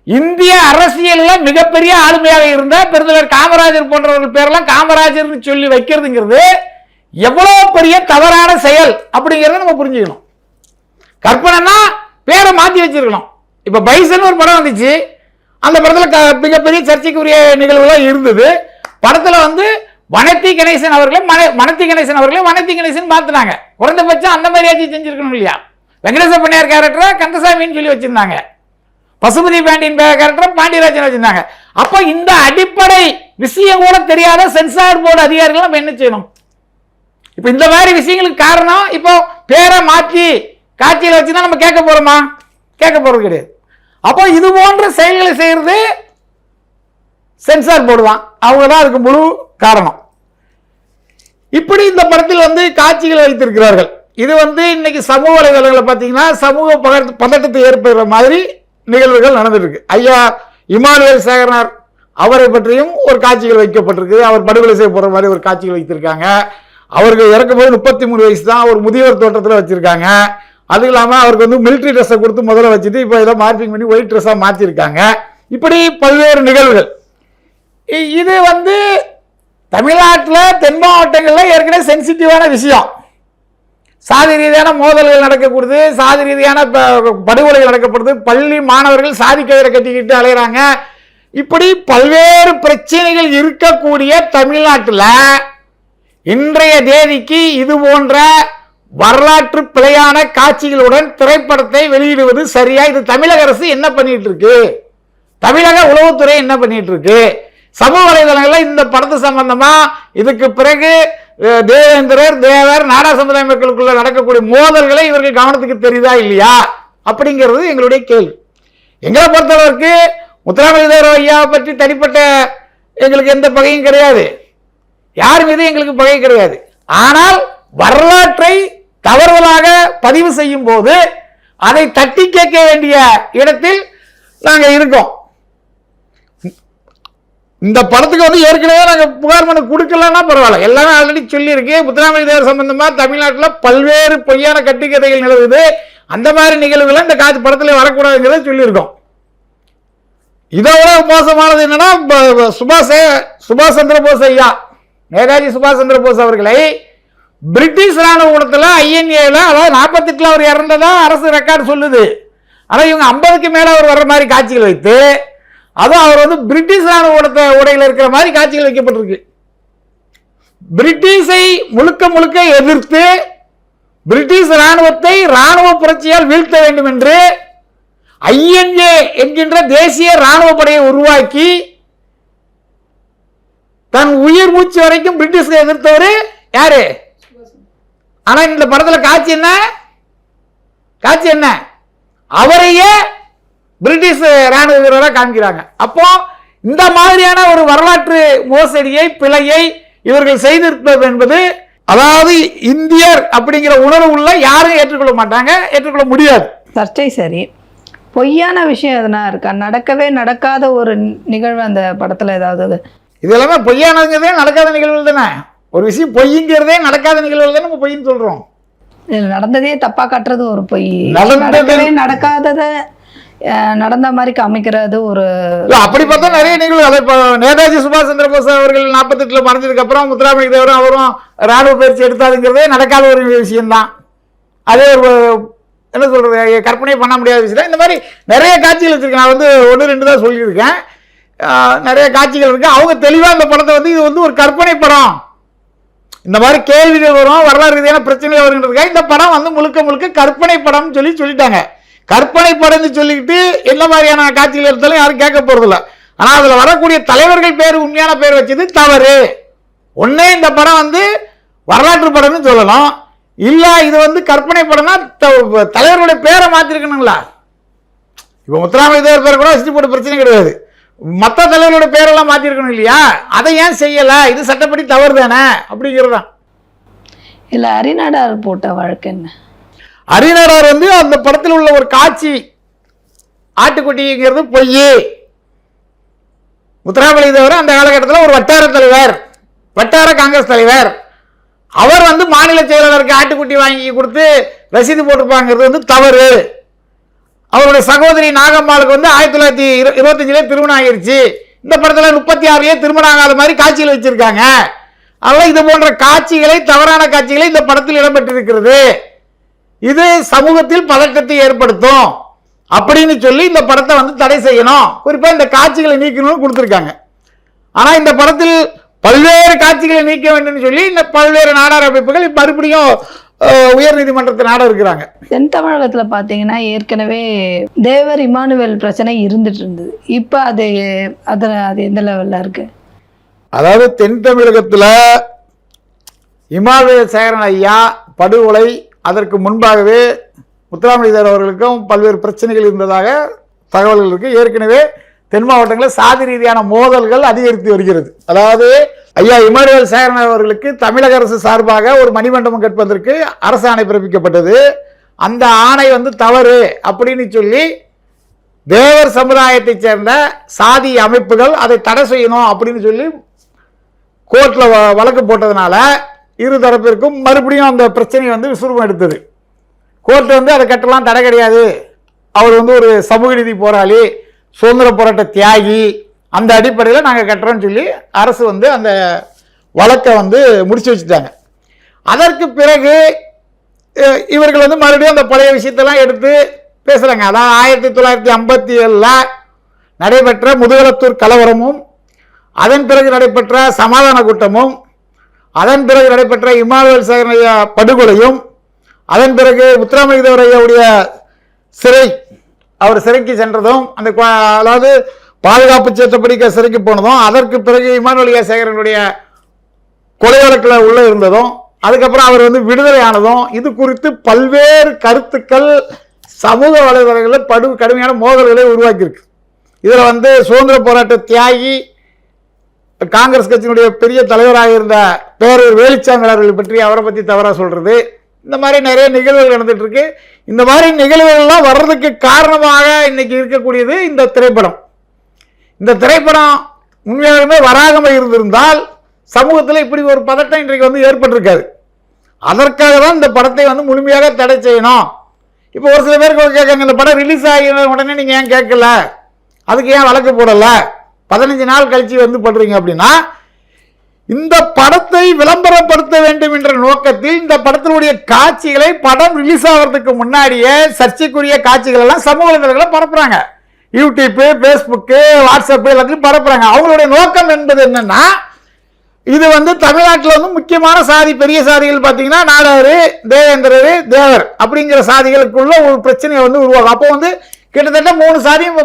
இந்திய அரசியல்ல மிகப்பெரிய ஆளுமையாக இருந்த பெருந்தலைவர் காமராஜர் போன்றவர்கள் பேரெல்லாம் காமராஜர் சொல்லி வைக்கிறதுங்கிறது எவ்வளவு பெரிய தவறான செயல் அப்படிங்கறத நம்ம புரிஞ்சுக்கணும். கற்பனைனா பேரை மாத்தி வச்சிருக்கணும். இப்ப பைசன் ஒரு படம் வந்துச்சு, அந்த படத்துல மிகப்பெரிய சர்ச்சைக்குரிய நிகழ்வுகள் இருந்தது. படத்துல வந்து வனத்தி கணேசன் அவர்களை வனத்தி கணேசன் மாத்தினாங்க. குறைந்தபட்சம் அந்த மாதிரியாச்சும் செஞ்சிருக்கணும் இல்லையா? வெங்கடேச பண்ணையார் கேரக்டரை கந்தசாமின்னு சொல்லி வச்சிருந்தாங்க, பசுபதி பாண்டியன் கேரக்டரை பாண்டியராஜன் வச்சிருந்தாங்க. அப்ப இந்த அடிப்படை விஷயம் கூட தெரியாத சென்சார் போர்டு அதிகாரிகள் நம்ம என்ன செய்யணும்? இப்ப இந்த மாதிரி விஷயங்களுக்கு காரணம் இப்போ பேரை மாற்றி காட்சியில் வச்சுதான் நம்ம கேட்க போறோமா? கேட்க போறது கிடையாது. அப்போ இது போன்ற செயல்களை செய்யறது சென்சார் போர்டு தான். அவங்க தான் அதுக்கு முழு காரணம். இப்படி இந்த படத்தில் வந்து காட்சிகள் வைத்திருக்கிறார்கள். இது வந்து இன்னைக்கு சமூக வலைதளங்களை பார்த்தீங்கன்னா சமூக பதட்டத்தை ஏற்படுற மாதிரி நிகழ்வுகள் நடந்துருக்கு. ஐயா இமானுவேல் சேகரனார் அவரை பற்றியும் ஒரு காட்சிகள் வைக்கப்பட்டிருக்கு. அவர் படுகொலை செய்யப்படுற மாதிரி ஒரு காட்சிகள் வைத்திருக்காங்க. அவருக்கு இறக்கும்போது 33 வயசு தான். ஒரு முதியவர் தோட்டத்தில் வச்சிருக்காங்க. அது இல்லாமல் அவருக்கு வந்து மிலிட்ரி ட்ரெஸ்ஸை கொடுத்து முதல்ல வச்சுட்டு இப்போ இதை மார்பிங் பண்ணி ஒயிட் ட்ரெஸ்ஸாக மாற்றிருக்காங்க. இப்படி பல்வேறு நிகழ்வுகள். இது வந்து தமிழ்நாட்டில் தென் மாவட்டங்களில் ஏற்கனவே சென்சிட்டிவான விஷயம். சாதி ரீதியான மோதல்கள் நடக்கக்கூடாது, சாதி ரீதியான படுகொலைகள் நடக்கப்படுது, பள்ளி மாணவர்கள் சாதி கயிறை கட்டிக்கிட்டு அலைகிறாங்க. இப்படி பல்வேறு பிரச்சனைகள் இருக்கக்கூடிய தமிழ்நாட்டில் இன்றைய தேதிக்கு இது போன்ற வரலாற்று பிழையான காட்சிகளுடன் திரைப்படத்தை வெளியிடுவது சரியா? இது தமிழக அரசு என்ன பண்ணிட்டு இருக்கு? தமிழக உளவுத்துறை என்ன பண்ணிட்டு இருக்கு? சமூக வலைதளங்களில் இந்த படத்து சம்பந்தமா இதுக்கு பிறகு தேவேந்திரர் தேவர் நாடா சமுதாய மக்களுக்குள்ள நடக்கக்கூடிய மோதல்களை இவர்கள் கவனத்துக்கு தெரியுதா இல்லையா அப்படிங்கிறது எங்களுடைய கேள்வி. எங்களை பொறுத்தளவுக்கு முத்துராமலிங்க தேவர் ஐயாவை பற்றி தனிப்பட்ட எங்களுக்கு எந்த பகையும் கிடையாது, யார் மீது எங்களுக்கு பகை கிடையாது. ஆனால் வரலாற்றை தவறுதலாக பதிவு செய்யும் போது அதை தட்டி கேட்க வேண்டிய இடத்தில் நாங்கள் இருக்கோம். இந்த படத்துக்கு வந்து ஏற்கனவே நாங்கள் புகார் மனு கொடுக்கலன்னா பரவாயில்ல, எல்லாமே ஆல்ரெடி சொல்லியிருக்கு. முத்துராமலிங்க தேவர் சம்பந்தமா தமிழ்நாட்டில் பல்வேறு பொய்யான கட்டுக்கதைகள் நிலவுது. அந்த மாதிரி நிகழ்வுகளை இந்த காட்சி படத்தில் வரக்கூடாதுங்கிறத சொல்லியிருக்கோம். இதை விட மோசமானது என்னன்னா, சுபாஷ் சந்திர போஸ் ஐயா, நேதாஜி சுபாஷ் சந்திர போஸ் அவர்களை பிரிட்டிஷ் ராணுவ கூடத்தில் ஐஎன்ஏல, அதாவது 48 அவர் இறந்ததா அரசு ரெக்கார்டு சொல்லுது. ஆனால் இவங்க 50க்கு மேலே அவர் வர்ற மாதிரி காட்சிகள் வைத்து, அதுவும் அவர் வந்து பிரிட்டிஷ் ராணுவ உடையில் இருக்கிற மாதிரி காட்சிகள் வைக்கப்பட்டிருக்கு. பிரிட்டிஷை முழுக்க முழுக்க எதிர்த்து பிரிட்டிஷ் ராணுவத்தை ராணுவ புரட்சியால் வீழ்த்த வேண்டும் என்று ஐஎன்ஏ என்கின்ற தேசிய ராணுவ படையை உருவாக்கி தன் உயிர் மூச்சு வரைக்கும் பிரிட்டிஷை எதிர்த்தவர் யாரு? ஆனா இந்த படத்துல காட்சி என்ன? அவரையே பிரிட்டிஷ் ராணுவ வீரராக காண்கிறாங்க. அப்போ இந்த மாதிரியான ஒரு வரலாற்று மோசடியை பிழையை இவர்கள் செய்திருப்பது என்பது, அதாவது இந்தியர் அப்படிங்கிற உணர்வு உள்ள யாரும் ஏற்றுக்கொள்ள மாட்டாங்க, ஏற்றுக்கொள்ள முடியாது. சர்ச்சை சரி, பொய்யான விஷயம் எதனா இருக்கா? நடக்கவே நடக்காத ஒரு நிகழ்வு அந்த படத்துல ஏதாவது? இது எல்லாமே பொய்யானதுங்கிறதே நடக்காத நிகழ்வுகள் தானே. ஒரு விஷயம் பொய்ங்கிறதே நடக்காத நிகழ்வுகள் தான் நம்ம பொய்ன்னு சொல்றோம். நடந்ததே தப்பா காட்டுறது ஒரு பொய், நடக்காதத நடந்த மாதிரி காமிக்கிறது ஒரு. அப்படி பார்த்தா நிறைய நிகழ்வுகள். இப்போ நேதாஜி சுபாஷ் சந்திர போஸ் அவர்கள் 48 மறைஞ்சதுக்கு அப்புறம் முத்துராமலிங்க தேவரும் அவரும் ராணுவ பயிற்சி எடுத்தாதுங்கிறதே நடக்காத ஒரு விஷயம்தான். அதே ஒரு என்ன சொல்கிறது, கற்பனை பண்ண முடியாத விஷயம். இந்த மாதிரி நிறைய காட்சிகள் வச்சுருக்கேன். நான் வந்து 1-2 தான் சொல்லியிருக்கேன். நிறைய காட்சிகள் இருக்குது. அவங்க தெளிவாக இந்த படத்தை வந்து இது வந்து ஒரு கற்பனை படம், இந்த மாதிரி கேள்விகள் வரும், வரலாறு ரீதியான பிரச்சனைகள் வருகின்றதுக்காக இந்த படம் வந்து முழுக்க முழுக்க கற்பனை படம்னு சொல்லிட்டாங்க. கற்பனை படம்னு சொல்லிக்கிட்டு என்ன மாதிரியான காட்சிகள் எடுத்தாலும் யாரும் கேட்க போகிறதில்ல. ஆனால் அதில் வரக்கூடிய தலைவர்கள் பேர், உண்மையான பேர் வச்சது தவறு. ஒன்றே இந்த படம் வந்து வரலாற்று படம்னு சொல்லணும், இல்லை இது வந்து கற்பனை படம்னா தலைவர்களுடைய பேரை மாற்றிருக்கணுங்களா? இப்போ முத்துராமலிங்க பேர் கூட வச்சுட்டு போட்ட பிரச்சனை கிடையாது, மற்ற தலைவர்களோட பேரெல்லாம் மாற்றிருக்கணும் இல்லையா? அதை ஏன் செய்யலை? இது சட்டப்படி தவறு தானே அப்படிங்கிறதான். இல்லை அரிநாடார் போட்ட வழக்கு என்ன? அரிநாடார் வந்து அந்த படத்தில் உள்ள ஒரு காட்சி, ஆட்டுக்குட்டிங்கிறது பொய். முத்துராமலிங்க தேவர் அந்த காலகட்டத்தில் ஒரு வட்டார தலைவர், வட்டார காங்கிரஸ் தலைவர். அவர் வந்து மாநில செயலாளருக்கு ஆட்டுக்குட்டி வாங்கி கொடுத்து ரசீது போட்டிருப்பாங்கிறது வந்து தவறு. அவருடைய சகோதரி நாகம்மாளுக்கு வந்து 1925 திருமணம் ஆகிருச்சு. இந்த படத்தில் 36 திருமணம் ஆகாத மாதிரி காட்சிகள் வச்சிருக்காங்க. அதெல்லாம் இது போன்ற காட்சிகளை, தவறான காட்சிகளை இந்த படத்தில் இடம்பெற்றிருக்கிறது. இது சமூகத்தில் பதட்டத்தை ஏற்படுத்தும் அப்படின்னு சொல்லி இந்த படத்தை வந்து தடை செய்யணும், குறிப்பாக இந்த காட்சிகளை நீக்கணும்னு கொடுத்துருக்காங்க. ஆனால் இந்த படத்தில் பல்வேறு காட்சிகளை நீக்க வேண்டும் சொல்லி இந்த பல்வேறு நாடார் அமைப்புகள் மறுபடியும் உயர் நீதிமன்றத்தை நாட இருக்கிறாங்க. தென் தமிழகத்தில் பார்த்தீங்கன்னா ஏற்கனவே தேவர் இமானுவேல் பிரச்சனை இருந்துட்டு இருந்தது. இப்போ அது எந்த லெவலில் இருக்கு? அதாவது தென் தமிழகத்தில் இமானுவேல் சேகரன் ஐயா படுகொலை, அதற்கு முன்பாகவே முத்துராமலிங்க தேவர் அவர்களுக்கும் பல்வேறு பிரச்சனைகள் இருந்ததாக தகவல்கள் இருக்கு. ஏற்கனவே தென் மாவட்டங்களில் சாதி ரீதியான மோதல்கள் அதிகரித்து வருகிறது. அதாவது ஐயா இமானுவேல் சேகரன் அவர்களுக்கு தமிழக அரசு சார்பாக ஒரு மணிமண்டபம் கட்டுவதற்கு அரசு ஆணை பிறப்பிக்கப்பட்டது. அந்த ஆணை வந்து தவறு அப்படின்னு சொல்லி தேவர் சமுதாயத்தைச் சேர்ந்த சாதி அமைப்புகள் அதை தடை செய்யணும் அப்படின்னு சொல்லி கோர்ட்டில் வழக்கு போட்டதுனால இரு தரப்பிற்கும் மறுபடியும் அந்த பிரச்சனை வந்து விசுரூபம் எடுத்தது. கோர்ட் வந்து அதை கட்டலாம் தடை கிடையாது, அவர் வந்து ஒரு சமூக நீதி போராளி, சுதந்திர போராட்ட தியாகி, அந்த அடிப்படையில் நாங்கள் கட்டுறோன்னு சொல்லி அரசு வந்து அந்த வழக்கை வந்து முடிச்சு வச்சுட்டாங்க. அதற்கு பிறகு இவர்கள் வந்து மறுபடியும் அந்த பழைய விஷயத்தெல்லாம் எடுத்து பேசுகிறாங்க. அதான் 1957 நடைபெற்ற முதுகலத்தூர் கலவரமும், அதன் பிறகு நடைபெற்ற சமாதான கூட்டமும், அதன் பிறகு நடைபெற்ற இமானுவேல் சேகரன் ஐயா படுகொலையும், அதன் பிறகு முத்துராமலிங்க தேவர் ஐயாவுடைய சிறை, அவர் சிறைக்கு சென்றதும், அந்த அதாவது பாதுகாப்பு சட்டப்படி சிறைக்கு போனதும், அதற்கு பிறகு இமானுவேல் சேகரனுடைய கொலை வழக்கில் உள்ள இருந்ததும், அதுக்கப்புறம் அவர் வந்து விடுதலை ஆனதும், இது குறித்து பல்வேறு கருத்துக்கள் சமூக வலைதளங்களில் கடுமையான மோதல்களை உருவாக்கியிருக்கு. இதில் வந்து சுதந்திர போராட்ட தியாகி, காங்கிரஸ் கட்சியினுடைய பெரிய தலைவராக இருந்த பேரூர் வேலுச்சாமி அவர்கள் பற்றி, அவரை பற்றி தவறாக சொல்றது, இந்த மாதிரி நிறைய நிகழ்வுகள் நடந்துட்டு இருக்கு. இந்த மாதிரி நிகழ்வுகள்லாம் வர்றதுக்கு காரணமாக இன்னைக்கு இருக்கக்கூடியது இந்த திரைப்படம். இந்த திரைப்படம் உண்மையாலுமே வராமல் இருந்திருந்தால் சமூகத்தில் இப்படி ஒரு பதட்டம் இன்றைக்கு வந்து ஏற்பட்டிருக்காது. அதற்காக தான் இந்த படத்தை வந்து முழுமையாக தடை செய்யணும். இப்போ ஒரு சில பேருக்கு கேட்காங்க, இந்த படம் ரிலீஸ் ஆகின உடனே நீங்கள் ஏன் கேட்கல, அதுக்கு ஏன் வழக்கு போடலை, 15 நாள் கழிச்சு வந்து பண்றீங்க அப்படின்னா, இந்த படத்தை விளம்பரப்படுத்த வேண்டும் என்ற நோக்கத்தில் இந்த படத்தினுடைய காட்சிகளை படம் ரிலீஸ் ஆகிறதுக்கு முன்னாடியே சர்ச்சைக்குரிய காட்சிகள் எல்லாம் சமூக வலைதளங்களை பரப்புறாங்க. யூடியூப், ஃபேஸ்புக்கு, வாட்ஸ்அப் எல்லாத்தையும் பரப்புறாங்க. அவங்களுடைய நோக்கம் என்பது என்னன்னா, இது வந்து தமிழ்நாட்டில் வந்து முக்கியமான சாதி, பெரிய சாதிகள் பார்த்தீங்கன்னா நாடாரு, தேவேந்திரரு, தேவர் அப்படிங்கிற சாதிகளுக்குள்ள ஒரு பிரச்சனையை வந்து உருவாகும். அப்போ வந்து கிட்டத்தட்ட 3 சாதியும்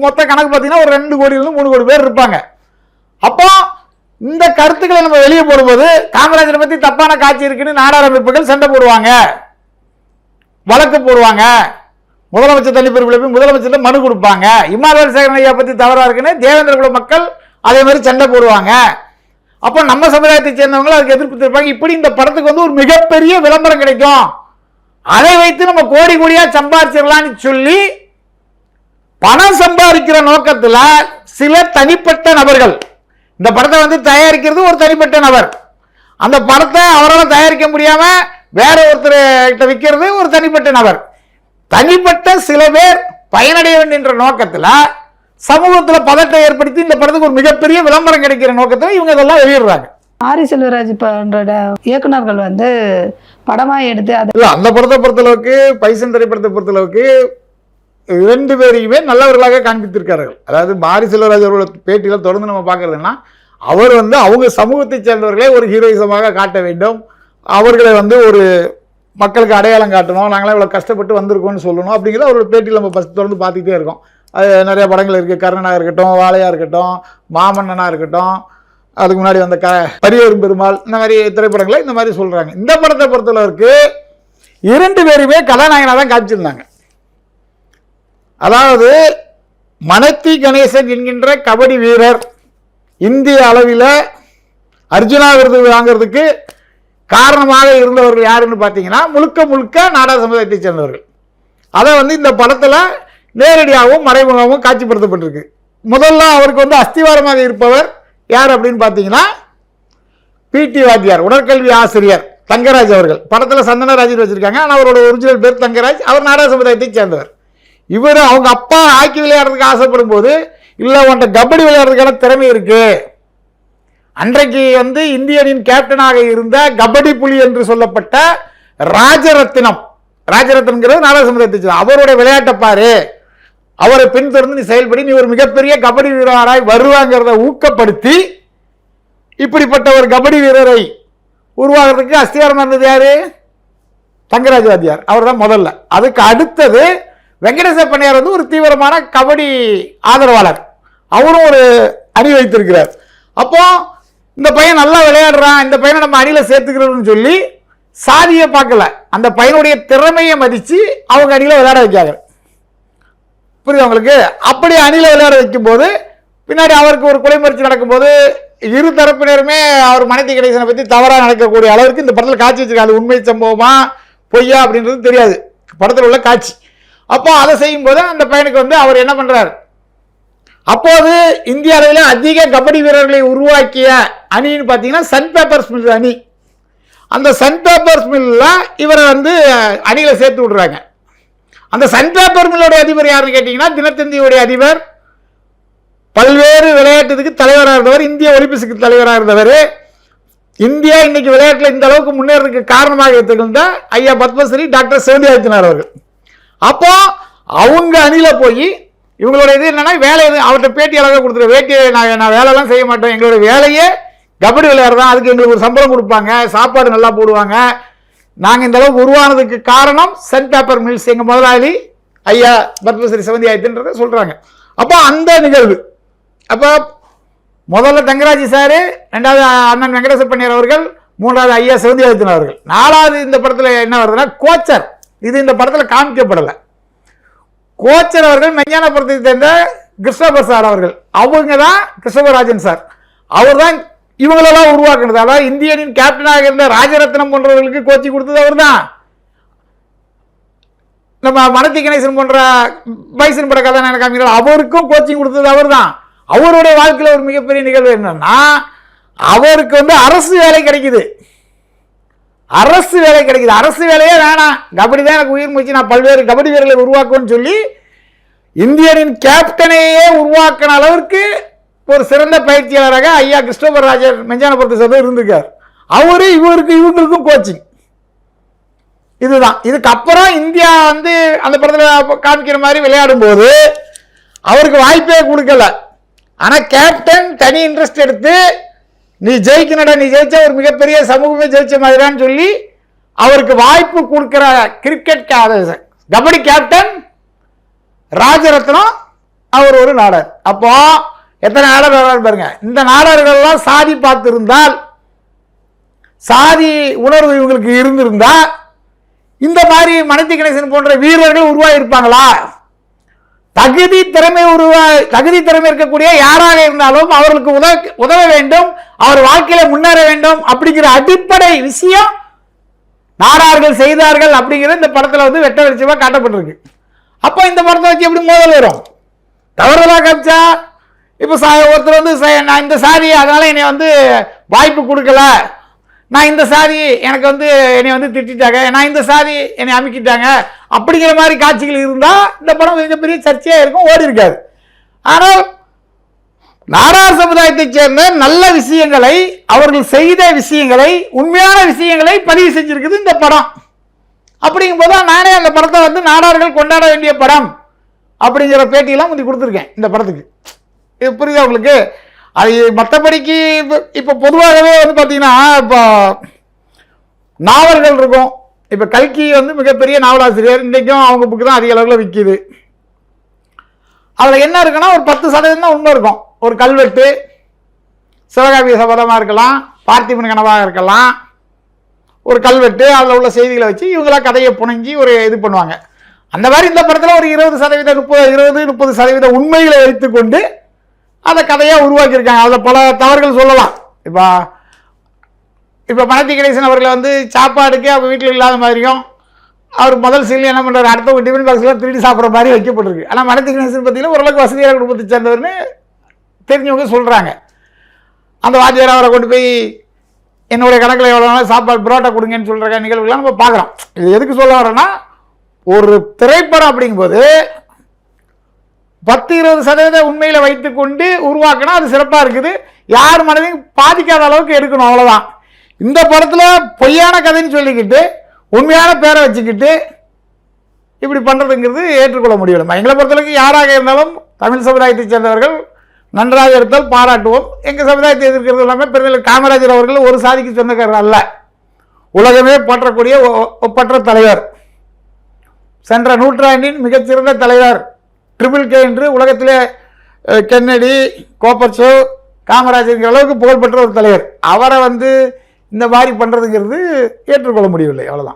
மொத்த கணக்கு பார்த்தீங்கன்னா ஒரு 2 கோடியிலிருந்து 3 கோடி பேர் இருப்பாங்க. அப்போ இந்த கருத்துக்களை நம்ம வெளியே போடும்போது காமராஜரை பற்றி தப்பான காட்சி இருக்குன்னு நாடார் அமைப்புகள் சண்டை போடுவாங்க, வழக்கு போடுவாங்க, முதலமைச்சர் தனிப்பெருமையில் போய் முதலமைச்சர் மனு கொடுப்பாங்க. இமானுவேல் சேகரன் ஐயா பற்றி தவறாக இருக்குன்னு தேவேந்திர குல மக்கள் அதே மாதிரி சண்டை போடுவாங்க. அப்போ நம்ம சமுதாயத்தை சேர்ந்தவங்க அதுக்கு எதிர்ப்பு தெரிவிப்பாங்க. இப்படி இந்த படத்துக்கு வந்து ஒரு மிகப்பெரிய விளம்பரம் கிடைக்கும், அதை வைத்து நம்ம கோடி கோடியா சம்பாதிச்சிடலான்னு சொல்லி பணம் சம்பாதிக்கிற நோக்கத்தில் சில தனிப்பட்ட நபர்கள் இந்த படத்தை வந்து தயாரிக்கிறது ஒரு தனிப்பட்ட நபர், அந்த படத்தை அவரால் தயாரிக்க முடியாம வேற ஒருத்தர் கிட்ட விற்கிறது ஒரு தனிப்பட்ட நபர், தனிப்பட்ட சில பேர் பயனடைய வேண்டும் என்ற நோக்கத்தில் சமூகத்தில் பதட்டத்தை ஏற்படுத்தி இந்த படத்துக்கு ஒரு மிகப்பெரிய விளம்பரம் கிடைக்கிற நோக்கத்தில் இவங்க இதெல்லாம் வெளியிடுறாங்க. ஆரி செல்வராஜ் போன்ற இயக்குனர்கள் வந்து படமாக எடுத்து அதை இல்லை, அந்த படத்தை பொறுத்தளவுக்கு, பைசன் திரைப்படத்தை பொறுத்தளவுக்கு 2 பேரையுமே நல்லவர்களாக காண்பித்திருக்கார்கள். அதாவது மாரி செல்வராஜ் அவர்களோட பேட்டியில் தொடர்ந்து நம்ம பார்க்கறதுன்னா, அவர் வந்து அவங்க சமூகத்தை சேர்ந்தவர்களே ஒரு ஹீரோயிசமாக காட்ட வேண்டும், அவர்களை வந்து ஒரு மக்களுக்கு அடையாளம் காட்டணும், நாங்களாம் இவ்வளோ கஷ்டப்பட்டு வந்திருக்கோம்னு சொல்லணும் அப்படிங்கிறத அவரோட பேட்டியில் நம்ம தொடர்ந்து பார்த்துக்கிட்டே இருக்கோம். அது நிறைய படங்கள் இருக்குது. கர்ணனாக இருக்கட்டும், வாழையாக இருக்கட்டும், மாமன்னனாக இருக்கட்டும், அதுக்கு முன்னாடி வந்த பரியரும் பெருமாள், இந்த மாதிரி திரைப்படங்களை இந்த மாதிரி சொல்கிறாங்க. இந்த படத்தை பொறுத்தளவுக்கு 2 பேருமே கதாநாயகனாக தான் காமிச்சிருந்தாங்க. அதாவது மனத்தி கணேசன் என்கின்ற கபடி வீரர் இந்திய அளவில் அர்ஜுனா விருது வாங்கிறதுக்கு காரணமாக இருந்தவர்கள் யாருன்னு பார்த்தீங்கன்னா முழுக்க நாடார் சமுதாயத்தை சேர்ந்தவர்கள். அதை வந்து இந்த படத்தில் நேரடியாகவும் மறைமுகமாகவும் காட்சிப்படுத்தப்பட்டிருக்கு. முதல்ல அவருக்கு வந்து அஸ்திவாரமாக இருப்பவர் யார் அப்படின்னு பார்த்தீங்கன்னா பிடி வாத்தியார், உடற்கல்வி ஆசிரியர் தங்கராஜ் அவர்கள். படத்தில் சந்தனராஜன் வச்சிருக்காங்க, ஆனால் அவரோட ஒரிஜினல் பேர் தங்கராஜ். அவர் நாடார் சமுதாயத்தை சேர்ந்தவர். இவர் அவங்க அப்பா ஹாக்கி விளையாடுறதுக்கு ஆசைப்படும் போது, இல்லை உன்ட்ட கபடி விளையாடுறதுக்கான திறமை இருக்கு, அன்றைக்கு வந்து இந்தியனின் கேப்டனாக இருந்த கபடி புலி என்று சொல்லப்பட்ட ராஜரத்னம்ங்கிறது நாடார் சமுதாயத்தை சேர்ந்த அவருடைய விளையாட்டை பாரு, அவரை பின்தொடர்ந்து நீ செயல்படி, நீ ஒரு மிகப்பெரிய கபடி வீரராய் வருவாங்கிறத ஊக்கப்படுத்தி இப்படிப்பட்ட ஒரு கபடி வீரரை உருவாகிறதுக்கு அஸ்திவாரமாக இருந்தது யாரு? தங்கராஜ் வாத்தியார். அவர் தான் முதல்ல. அதுக்கு அடுத்தது வெங்கடேச பண்ணையார் வந்து ஒரு தீவிரமான கபடி ஆதரவாளர், அவரும் ஒரு அணி வைத்திருக்கிறார். அப்போ இந்த பையன் நல்லா விளையாடுறான், இந்த பையனை நம்ம அணியில் சேர்த்துக்கிறோம்னு சொல்லி சாதியை பார்க்கல, அந்த பையனுடைய திறமையை மதித்து அவங்க அணியில் விளையாட வைக்காங்க. புரியுது உங்களுக்கு? அப்படி அணியில் விளையாட வைக்கும்போது பின்னாடி அவருக்கு ஒரு கொலை முயற்சி நடக்கும்போது இரு தரப்பினருமே அவர் மனத்தி கணேசனை பற்றி தவறாக நடக்கக்கூடிய அளவுக்கு இந்த படத்தில் காட்சி வச்சிருக்காங்க. அது உண்மை சம்பவமா பொய்யா அப்படின்றது தெரியாது, படத்தில் உள்ள காட்சி. அப்போ அதை செய்யும்போது அந்த பையனுக்கு வந்து அவர் என்ன பண்ணுறார், அப்போது இந்திய அளவில் அதிக கபடி வீரர்களை உருவாக்கிய அணின்னு பார்த்தீங்கன்னா சன் பேப்பர்ஸ் மில் அணி. அந்த சன் பேப்பர்ஸ் மில்லில் இவரை வந்து அணியில் சேர்த்து விடுறாங்க. அந்த சன் பேப்பர் மில்லுடைய அதிபர் யாருன்னு கேட்டிங்கன்னா தினத்தந்தியுடைய அதிபர், பல்வேறு விளையாட்டுக்கு தலைவராக இருந்தவர், இந்திய ஒலிம்பிக்ஸுக்கு தலைவராக இருந்தவர். இந்தியா இன்னைக்கு விளையாட்டில் இந்த அளவுக்கு முன்னேறதுக்கு காரணமாக இருந்த ஐயா பத்மஸ்ரீ டாக்டர் சிவந்தியாதித்யநாத் அவர்கள். அப்போ அவங்க அணியில் போய் இவங்களோட இது என்னன்னா வேலை, அவர்கிட்ட பேட்டி அழகாக கொடுத்துரு, வேட்டியை நான் வேலைலாம் செய்ய மாட்டோம், எங்களோட வேலையே கபடி விளையாடுறதான், அதுக்கு எங்களுக்கு ஒரு சம்பளம் கொடுப்பாங்க, சாப்பாடு நல்லா போடுவாங்க, நாங்கள் இந்த அளவுக்கு உருவானதுக்கு காரணம் சன் பேப்பர் மில்ஸ், எங்கள் முதலாளி ஐயா பத்மஸ்ரீ சிவந்தியாதித்யன்றதை சொல்கிறாங்க. அப்போ அந்த நிகழ்வு, அப்போ முதல்ல தங்கராஜ் சார், ரெண்டாவது அண்ணன் வெங்கடேச பண்ணையார் அவர்கள், மூன்றாவது ஐயா சிவந்தியாதித்யநாத் அவர்கள், நாலாவது இந்த படத்தில் என்ன வருதுன்னா கோச்சர். இது இந்த படத்தில் காமிக்கப்படலை. கோச்சர் அவர்கள் மெஞ்ஞானபுரத்தை சேர்ந்த கிருஷ்ணபிரசாத் அவர்கள், அவங்க தான் கிருஷ்ணராஜன் சார், அவர் தான் இவங்களெல்லாம் உருவாக்குனது. அதாவது இந்தியனின் கேப்டனாக இருந்த ராஜரத்னம் போன்றவர்களுக்கு கோச்சிங் கொடுத்தது அவர் தான். நம்ம மனத்தி கணேசன் போன்ற பைசன் பட கதாநாயகன் காமிக்கிறார், அவருக்கும் கோச்சிங் கொடுத்தது அவர் தான். அவருடைய வாழ்க்கையில் ஒரு மிகப்பெரிய நிகழ்வு என்னன்னா, அவருக்கு வந்து அரசு வேலை கிடைக்குது. அரசு வேலையே வேணாம், கபடி தான் எனக்கு உயிர் மூச்சு, நான் பல்வேறு கபடி வீரர்களை உருவாக்குவேன்னு சொல்லி இந்தியனின் கேப்டனையே உருவாக்கின அளவிற்கு ஒரு சிறந்த பயிற்சியாளராக ஐயா கிறிஸ்டோபர் ராஜர் மெஞ்ஞானபுரத்தை சேர்ந்து இருந்திருக்கார். அவரு இவங்களுக்கும் கோச்சிங். இதுதான். இதுக்கப்புறம் இந்தியா வந்து அந்த படத்தில் காமிக்கிற மாதிரி விளையாடும் போது அவருக்கு வாய்ப்பே கொடுக்கல. ஆனால் கேப்டன் தனி இன்ட்ரெஸ்ட் எடுத்து நீ ஜெயிக்கணுடா, நீ ஜெயிச்சா ஒரு மிகப்பெரிய சமூகமே ஜெயிச்ச மாதிரின்னு சொல்லி அவருக்கு வாய்ப்பு கொடுக்கிற கிரிக்கெட் கபடி கேப்டன் ராஜரத்னம் அவர் ஒரு நாடர். அப்போ எத்தனை நாடர் வர்றாரு பாருங்க. இந்த நாடர்கள்லாம் சாதி பார்த்திருந்தால், சாதி உணர்வு இவங்களுக்கு இருந்திருந்தா இந்த மாதிரி மனத்தி கணேசன் போன்ற வீரர்கள் உருவாகி இருப்பாங்களா? தகுதி திறமை இருக்கக்கூடிய யாராக இருந்தாலும் அவர்களுக்கு உதவ வேண்டும், அவர் வாழ்க்கையில முன்னேற வேண்டும் அப்படிங்கிற அடிப்படை விஷயம் நாடார்கள் செய்தார்கள் அப்படிங்கிற இந்த படத்துல வந்து வெட்ட வெளிச்சமா காட்டப்பட்டிருக்கு. அப்போ இந்த படத்தை வச்சு எப்படி மோதல் வரும்? தவறுதலா காமிச்சா இப்போ ஒருத்தர் வந்து நான் இந்த சாதி அதனால என்னை வந்து வாய்ப்பு கொடுக்கல, நான் இந்த சாதி எனக்கு வந்து என்னை வந்து திட்டாங்க, நான் இந்த சாதி என்னை அமைக்கிட்டாங்க அப்படிங்கிற மாதிரி காட்சிகள் இருந்தால் இந்த படம் மிகப்பெரிய சர்ச்சையாக இருக்கும், ஓடி இருக்காது. ஆனால் நாடார் சமுதாயத்தைச் சேர்ந்த நல்ல விஷயங்களை, அவர்கள் செய்த விஷயங்களை, உண்மையான விஷயங்களை பதிவு செஞ்சிருக்குது இந்த படம். அப்படிங்கும்போது நானே அந்த படத்தை வந்து நாடார்கள் கொண்டாட வேண்டிய படம் அப்படிங்கிற பேட்டியெல்லாம் முந்தி கொடுத்துருக்கேன் இந்த படத்துக்கு. இது புரியுதா உங்களுக்கு? அது மற்றபடிக்கு இப்போ பொதுவாகவே வந்து பார்த்தீங்கன்னா, இப்போ நாவல்கள் இருக்கும். இப்போ கல்கி வந்து மிகப்பெரிய நாவலாசிரியர், இன்றைக்கும் அவங்க புக்கு தான் அதிக அளவில் விற்கிது. அதில் என்ன இருக்குன்னா ஒரு 10% தான் உண்மை இருக்கும். ஒரு கல்வெட்டு, சிவகாமிய சபதமாக இருக்கலாம், பார்த்திபன் கனவாக இருக்கலாம், ஒரு கல்வெட்டு, அதில் உள்ள செய்திகளை வச்சு இவங்களா கதையை புனைஞ்சி ஒரு இது பண்ணுவாங்க. அந்த மாதிரி இந்த படத்தில் ஒரு 20% உண்மைகளை வைத்துக்கொண்டு அதை கதையாக உருவாக்கியிருக்காங்க. அதில் பல தவறுகள் சொல்லலாம். இப்போ மனத்தி கணேசன் அவர்களை வந்து சாப்பாடுக்கு அவங்க வீட்டில் இல்லாத மாதிரியும், அவர் முதல் சீல் என்ன பண்ணுறாரு, அடுத்த டிஃபன் பாக்ஸில் திருடி சாப்பிட்ற மாதிரி வைக்கப்பட்டிருக்கு. ஆனால் மனத்தி கணேசன் பார்த்தீங்கன்னா ஓரளவுக்கு வசதியான குடும்பத்தை சேர்ந்தவர்னு தெரிஞ்சவங்க சொல்கிறாங்க. அந்த வாத்தியார் அவரை கொண்டு போய் என்னுடைய கணக்கில் எவ்வளோ நாள் சாப்பாடு புரோட்டா கொடுங்கன்னு சொல்கிற நிகழ்வுகள்லாம் நம்ம பார்க்குறோம். இது எதுக்கு சொல்ல வரோன்னா, ஒரு திரைப்படம் அப்படிங்கும்போது 10-20% உண்மையில் வைத்துக்கொண்டு உருவாக்கினா அது சிறப்பாக இருக்குது. யார் மனதையும் பாதிக்காத அளவுக்கு எடுக்கணும், அவ்வளோதான். இந்த படத்தில் பொய்யான கதைன்னு சொல்லிக்கிட்டு உண்மையான பேரை வச்சுக்கிட்டு இப்படி பண்ணுறதுங்கிறது ஏற்றுக்கொள்ள முடியல. எங்களை பொறுத்தளவுக்கு யாராக இருந்தாலும் தமிழ் சமுதாயத்தைச் சேர்ந்தவர்கள் நன்றாக இருத்தல் பாராட்டுவோம். எங்கள் சமுதாயத்தை எதிர்க்கிறது எல்லாமே பெருந்தலைவர் காமராஜர் அவர்கள் ஒரு சாதிக்கு சொந்தக்காரர் அல்ல, உலகமே போற்றக்கூடிய ஒப்பற்ற தலைவர், சென்ற நூற்றாண்டின் மிகச்சிறந்த தலைவர், ட்ரிபிள் கே என்று உலகத்திலே கென்னடி, கோப்பர்சோ, காமராஜருங்கிற அளவுக்கு புகழ்பெற்ற ஒரு தலைவர். அவரை வந்து இந்த மாதிரி பண்ணுறதுங்கிறது ஏற்றுக்கொள்ள முடியவில்லை, அவ்வளோதான்.